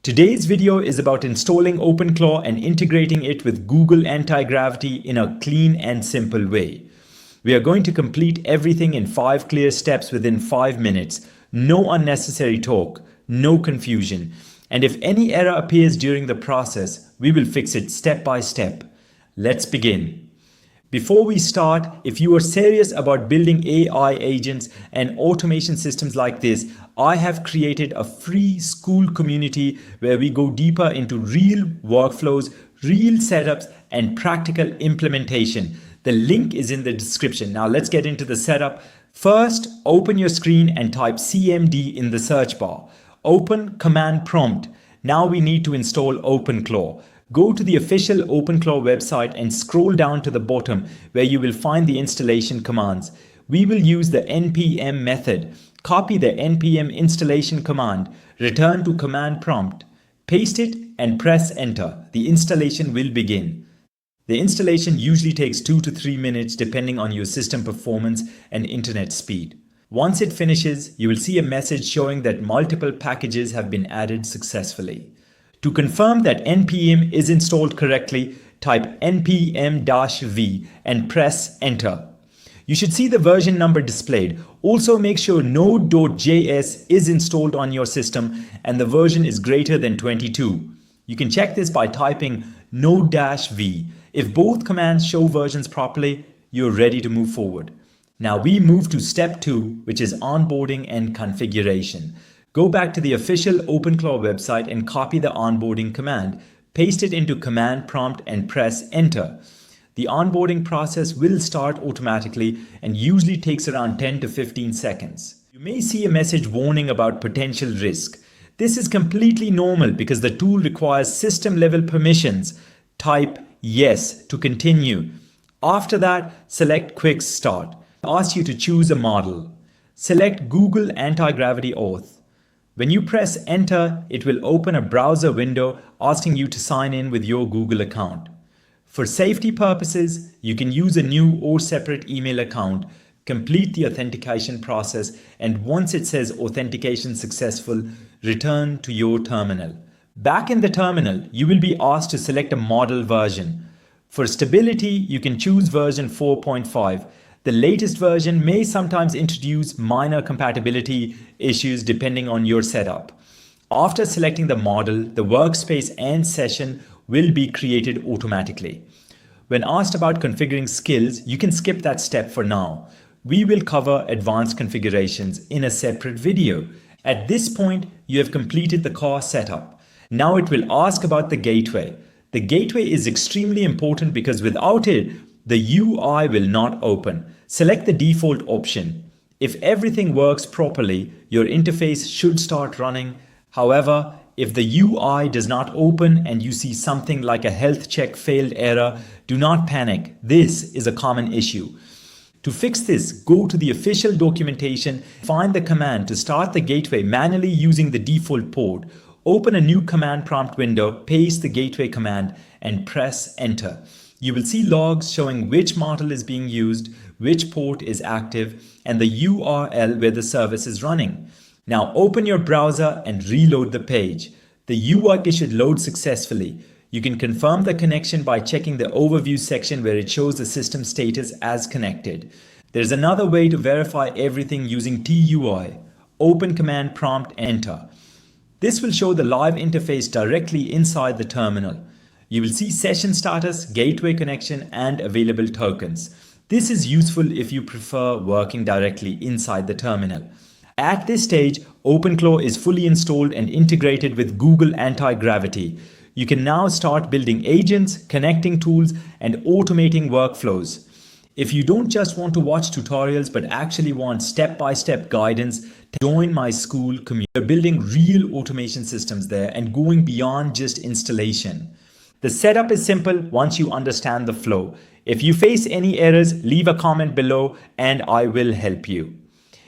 Today's video is about installing OpenClaw and integrating it with Google Antigravity in a clean and simple way. We are going to complete everything in 5 clear steps within 5 minutes. No unnecessary talk, no confusion. And if any error appears during the process, we will fix it step by step. Let's begin. Before we start, if you are serious about building AI agents and automation systems like this, I have created a free school community where we go deeper into real workflows, real setups, and practical implementation. The link is in the description. Now let's get into the setup. First, open your screen and type CMD in the search bar. Open command prompt. Now we need to install OpenClaw. Go to the official OpenClaw website and scroll down to the bottom where you will find the installation commands. We will use the npm method. Copy the npm installation command, return to command prompt, paste it and press enter. The installation will begin. The installation usually takes 2 to 3 minutes depending on your system performance and internet speed. Once it finishes, you will see a message showing that multiple packages have been added successfully. To confirm that npm is installed correctly, type npm-v and press enter. You should see the version number displayed. Also make sure Node.js is installed on your system and the version is greater than 22. You can check this by typing node-v. If both commands show versions properly, you're ready to move forward. Now we move to step 2, which is onboarding and configuration. Go back to the official OpenClaw website and copy the onboarding command. Paste it into command prompt and press enter. The onboarding process will start automatically and usually takes around 10 to 15 seconds. You may see a message warning about potential risk. This is completely normal because the tool requires system-level permissions. Type yes to continue. After that, select Quick Start. It asks you to choose a model. Select Google Antigravity Auth. When you press enter, it will open a browser window asking you to sign in with your Google account. For safety purposes, you can use a new or separate email account, complete the authentication process, and once it says authentication successful, return to your terminal. Back in the terminal, you will be asked to select a model version. For stability, you can choose version 4.5. The latest version may sometimes introduce minor compatibility issues depending on your setup. After selecting the model, the workspace and session will be created automatically. When asked about configuring skills, you can skip that step for now. We will cover advanced configurations in a separate video. At this point, you have completed the core setup. Now it will ask about the gateway. The gateway is extremely important because without it, the UI will not open. Select the default option. If everything works properly, your interface should start running. However, if the UI does not open and you see something like a health check failed error, do not panic. This is a common issue. To fix this, go to the official documentation, find the command to start the gateway manually using the default port. Open a new command prompt window, paste the gateway command and press enter. You will see logs showing which model is being used, which port is active, and the URL where the service is running. Now open your browser and reload the page. The UI should load successfully. You can confirm the connection by checking the overview section where it shows the system status as connected. There's another way to verify everything using TUI. Open command prompt, enter. This will show the live interface directly inside the terminal. You will see session status, gateway connection, and available tokens. This is useful if you prefer working directly inside the terminal. At this stage, OpenClaw is fully installed and integrated with Google Antigravity. You can now start building agents, connecting tools, and automating workflows. If you don't just want to watch tutorials but actually want step-by-step guidance, join my school community. We're building real automation systems there and going beyond just installation. The setup is simple once you understand the flow. If you face any errors, leave a comment below and I will help you.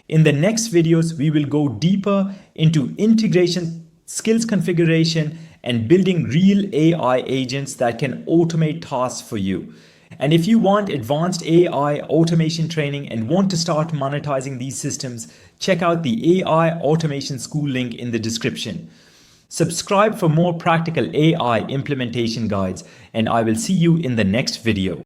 In the next videos, we will go deeper into integration, skills configuration, and building real AI agents that can automate tasks for you. And if you want advanced AI automation training and want to start monetizing these systems, check out the AI Automation School link in the description. Subscribe for more practical AI implementation guides, and I will see you in the next video.